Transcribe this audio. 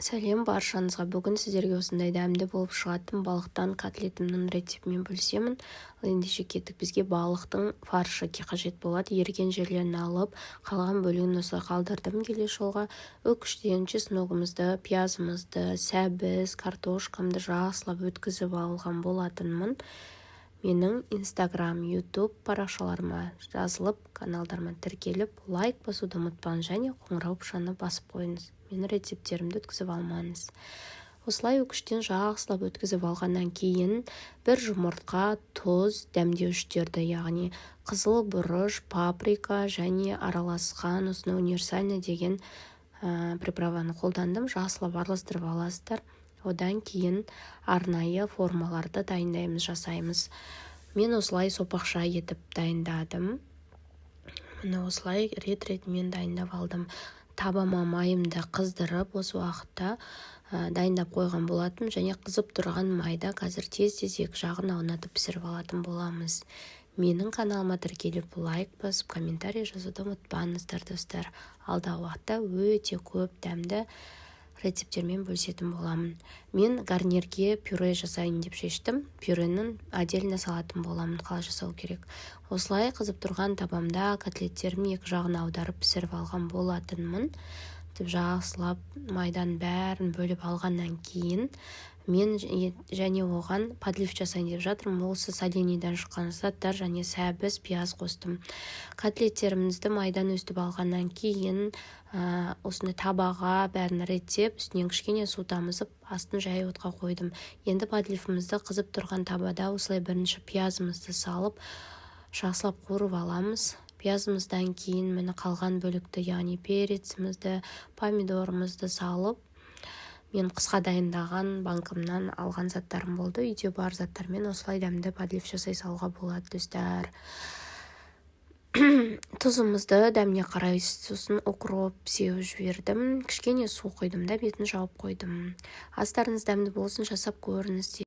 Сәлем баршаңызға. Бүгін сіздерге осындай дәмді болып шығатын балықтан котлетімнің рецептімен бөлісемін. Ал ендеше кеттік. Бізге балықтың фаршы қажет болады. Еріген жерлерін алып, қалған бөлігін осылай қалдырдым. Келесі жолға үкіштен чесногымызды, пиязымызды, сәбіз, картошкамды жақсылап өткізіп алған болатынмын. Менің Instagram, YouTube парақшаларыма жазылып, каналдарыма тіркеліп, лайк басуды ұмытпаңыз және қоңырау тушағына басып қойыңыз. Менің рецепттерімді өткізіп алмаңыз. Осылай үкіштен жақсылап өткізіп алғаннан кейін бір жұмыртқа, тұз, дәмдеуіштерді, яғни қызыл бұрыш, паприка және араласқан осыны универсальный деген приправаны қолдандым. Жақсылап араластырып аласыздар. Одан кейін арнайы формаларды дайындаймыз, жасаймыз. Мен осылай сопақша етіп дайындадым. Міне осылай рет-ретімен дайындап алдым. Табама майымды қыздырып, осы уақытта дайындап қойған болатым, және қызып тұрған майда қазір тез-тез екі жағын аунатып пісіріп алатын боламыз. Менің каналыма тіркеліп, лайк басып, комментарий жазуды ұмытпаңыздар, достар. Алдағы уақытта өте көп дәмді рецептермен бөлісетін боламын. Мен гарнирге пюре жасайын деп шештім. Пюренің отдельно салатын боламын, қалай жасау керек. Осылай қызып тұрған табамда котлеттерімнің екі жағын аударып пісіріп алған болатынмын. Жақсылап майдан бәрін бөліп алғаннан кейін мен және оған подлив жасайын деп жатырмын. Осы соленийден шыққан заттар және сәбіз, пияз қостым. Котлеттерімізді майдан өстіп алғаннан кейін осыны табаға бәрін реттеп, үстінен кішкене су тамызып, астын жай отқа қойдым. Енді подливімізді қызып тұрған табада осылай бірінші пиязымызды салып, жақсылап қуырып аламыз. Пиязымыздан кейін мені қалған бөлікті, яғни перецімізді, помидорымызды салып, мен қысқа дайындаған банкымнан алған заттарым болды. Үйде бар заттармен осылай дәмді подлив жасай салуға болады, достар. Тұзымызды дәміне қарай, сосын укроп сеуіп жібердім. Кішкене су қойдым да бетін жауып қойдым. Астарыңыз дәмді болсын, жасап көріңіз.